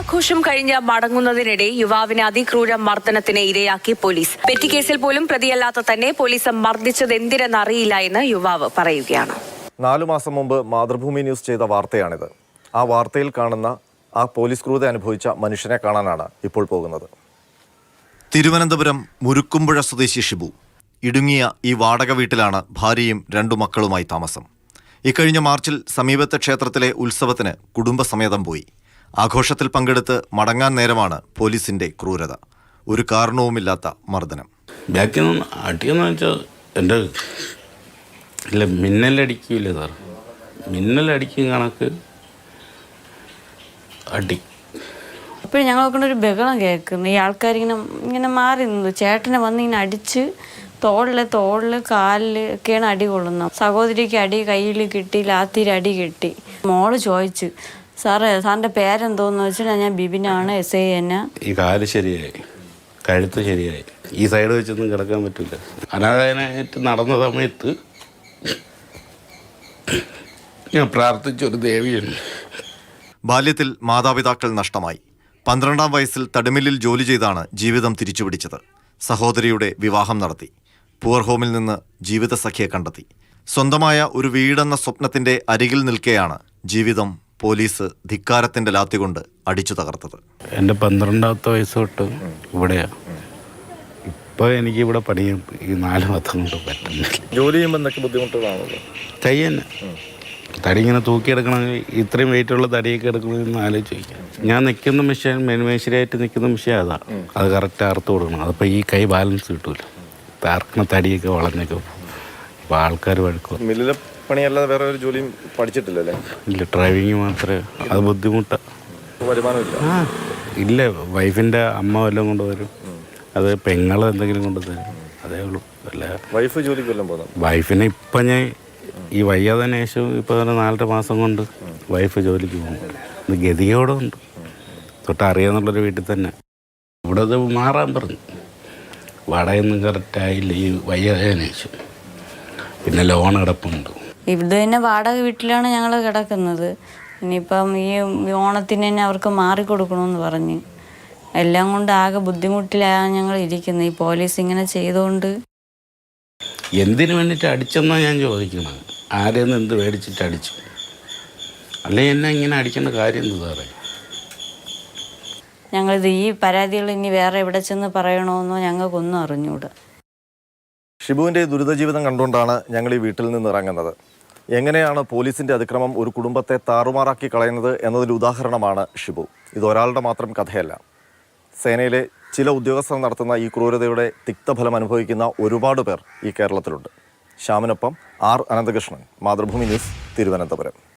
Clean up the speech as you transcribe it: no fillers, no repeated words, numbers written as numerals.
ഓണാഘോഷം കഴിഞ്ഞ് മടങ്ങുന്നതിനിടെ യുവാവിനെ അതിക്രൂര മർദ്ദനത്തിന് ഇരയാക്കി പോലീസ്. പെറ്റി കേസിൽ പോലും പ്രതിയല്ലാത്ത തന്നെ പോലീസ് മർദ്ദിച്ചത് എന്തിനെന്നറിയില്ല എന്ന് യുവാവ് പറയുകയാണ്. 4 മാസം മുമ്പ് മാതൃഭൂമി ന്യൂസ് ചെയ്ത വാർത്തയാണിത്. ആ വാർത്തയിൽ കാണുന്ന ആ പോലീസ് ക്രൂരത അനുഭവിച്ച മനുഷ്യനെ കാണാനാണ് ഇപ്പോൾ പോകുന്നത്. തിരുവനന്തപുരം മുരുക്കുമ്പുഴ സ്വദേശി ഷിബു ഇടുങ്ങിയ ഈ വാടക വീട്ടിലാണ് ഭാര്യയും 2 മക്കളുമായി താമസം. ഇക്കഴിഞ്ഞ മാർച്ചിൽ സമീപത്തെ ക്ഷേത്രത്തിലെ ഉത്സവത്തിന് കുടുംബസമേതം പോയി. ആഘോഷത്തിൽ പങ്കെടുത്ത് മടങ്ങാൻ നേരമാണ് പോലീസിന്റെ ക്രൂരത. ഒരു കാരണവുമില്ലാത്ത മർദ്ദനം. ബാക്കിൽ നിന്ന് അടിയെന്ന് വെച്ചാൽ എൻ്റെ ഇല്ല, മിന്നലടിക്കില്ല സാർ, മിന്നലടിക്കും കണക്ക് അടി. അപ്പോൾ ഞങ്ങൾ നോക്കുന്ന ഒരു ബഹളം കേൾക്കുന്നു. ഈ ആൾക്കാരിങ്ങനെ മാറി നിന്നു. ചേട്ടനെ വന്ന് ഇങ്ങനെ അടിച്ച് തോളിൽ കാലിൽ ഒക്കെയാണ് അടി കൊള്ളുന്നത്. സഹോദരിക്ക് അടി കയ്യിൽ കിട്ടി, ലാത്തിരി അടി കിട്ടി. മോള് ചോദിച്ചു, സാറിൻ്റെ പേരെന്തോന്ന് വെച്ചാൽ ഞാൻ ബിബിനാണ്, SI തന്നെ. ഈ കാല് ശരിയായി, കഴുത്ത് ശരിയായി, ഈ സൈഡ് വെച്ചൊന്നും കിടക്കാൻ പറ്റില്ല. അനാഥനായിട്ട് നടന്ന സമയത്ത് ഞാൻ പ്രാർത്ഥിച്ചൊരു ദേവിയുണ്ട്. ബാല്യത്തിൽ മാതാപിതാക്കൾ നഷ്ടമായി. 12ാം വയസ്സിൽ തടിമില്ലിൽ ജോലി ചെയ്താണ് ജീവിതം തിരിച്ചുപിടിച്ചത്. സഹോദരിയുടെ വിവാഹം നടത്തി. പുവർ ഹോമിൽ നിന്ന് ജീവിതസഖിയെ കണ്ടെത്തി. സ്വന്തമായ ഒരു വീടെന്ന സ്വപ്നത്തിന്റെ അരികിൽ നിൽക്കെയാണ് ജീവിതം പോലീസ് ധിക്കാരത്തിന്റെ ലാത്തികൊണ്ട് അടിച്ചു തകർത്തത്. എൻ്റെ 12ാമത്തെ വയസ്സ് തൊട്ട് ഇവിടെയാണ്. ഇപ്പോൾ എനിക്ക് ഇവിടെ പണിയും ഈ 4 മാസം കൊണ്ട് പറ്റുന്നില്ല. ജോലി ചെയ്യുമ്പോൾ എന്തൊക്കെ ബുദ്ധിമുട്ടുകളാണല്ലോ. കൈ തന്നെ തടി ഇങ്ങനെ തൂക്കിയെടുക്കണമെങ്കിൽ ഇത്രയും വെയിറ്റുള്ള തടിയൊക്കെ എടുക്കണമെന്ന് ആലോചിക്കാം. ഞാൻ നിൽക്കുന്ന മെഷീൻ മെനുമേശ്വരിയായിട്ട് നിൽക്കുന്ന മെഷീൻ അതാണ്. അത് കറക്റ്റ് അറുത്ത് കൊടുക്കണം. അതപ്പോൾ ഈ കൈ ബാലൻസ് കിട്ടൂല. പാർക്കുന്ന തടിയൊക്കെ വളഞ്ഞൊക്കെ ഇപ്പോൾ ആൾക്കാർ വഴുക്കും. മില്ലിലെ പണിയല്ലാതെ വേറെ ഒരു ജോലിയും പഠിച്ചിട്ടില്ലല്ലേ? ഇല്ല, ഡ്രൈവിങ് മാത്രമേ. അത് ബുദ്ധിമുട്ടാണ്. വരുമാനമില്ല. ഇല്ല, വൈഫിൻ്റെ അമ്മ വല്ലതും കൊണ്ടുവരും, അത് പെങ്ങൾ എന്തെങ്കിലും കൊണ്ടുതരും, അതേ ഉള്ളൂ. അല്ല, വൈഫ് ജോലിക്ക് വല്ലതും പോകുന്നു. വൈഫിനെ ഇപ്പം ഞാൻ ഈ വയ്യാതതിന് ശേഷം ഇപ്പോൾ 4 മാസം കൊണ്ട് വൈഫ് ജോലിക്ക് പോകുന്നു. ഇത് ഗതിയോടെ ഉണ്ട്. തൊട്ടറിയാന്നുള്ളൊരു വീട്ടിൽ തന്നെ. ഇവിടെ അത് മാറാൻ പറഞ്ഞു. വാടകയൊന്നും കറക്റ്റായില്ല ഈ വയ്യാതതിന് ശേഷം. പിന്നെ ലോൺ കിടപ്പുണ്ട്. ഇത് തന്നെ വാടക വീട്ടിലാണ് ഞങ്ങൾ കിടക്കുന്നത്. ഇനിയിപ്പം ഈ ഓണത്തിന് തന്നെ അവർക്ക് മാറിക്കൊടുക്കണമെന്ന് പറഞ്ഞ് എല്ലാം കൊണ്ട് ആകെ ബുദ്ധിമുട്ടിലാണ് ഞങ്ങൾ ഇരിക്കുന്നത്. ഈ പോലീസ് ഇങ്ങനെ ചെയ്തുകൊണ്ട്. എന്തിനു വേണ്ടിയിട്ട് അടിച്ചെന്നാണ് ഞാൻ ചോദിക്കുന്നത്. ആരെയൊന്നും എന്ത് മേടിച്ചിട്ട് അടിച്ചു? അല്ലെങ്കിൽ എന്നെ ഇങ്ങനെ അടിക്കേണ്ട കാര്യം എന്ത് സാറേ? ഞങ്ങളിത് ഈ പരാതികൾ ഇനി വേറെ എവിടെ ചെന്ന് പറയണമെന്നോ ഞങ്ങൾക്കൊന്നും അറിഞ്ഞൂടാ. ഷിബുവിൻ്റെ ദുരിത ജീവിതം കണ്ടുകൊണ്ടാണ് ഞങ്ങൾ ഈ വീട്ടിൽ നിന്ന് ഇറങ്ങുന്നത്. എങ്ങനെയാണ് പോലീസിൻ്റെ അതിക്രമം ഒരു കുടുംബത്തെ താറുമാറാക്കി കളയുന്നത് എന്നതൊരു ഉദാഹരണമാണ് ഷിബു. ഇതൊരാളുടെ മാത്രം കഥയല്ല. സേനയിലെ ചില ഉദ്യോഗസ്ഥർ നടത്തുന്ന ഈ ക്രൂരതയുടെ തിക്തഫലം അനുഭവിക്കുന്ന ഒരുപാട് പേർ ഈ കേരളത്തിലുണ്ട്. ശ്യാമിനൊപ്പം R. അനന്തകൃഷ്ണൻ, മാതൃഭൂമി ന്യൂസ്, തിരുവനന്തപുരം.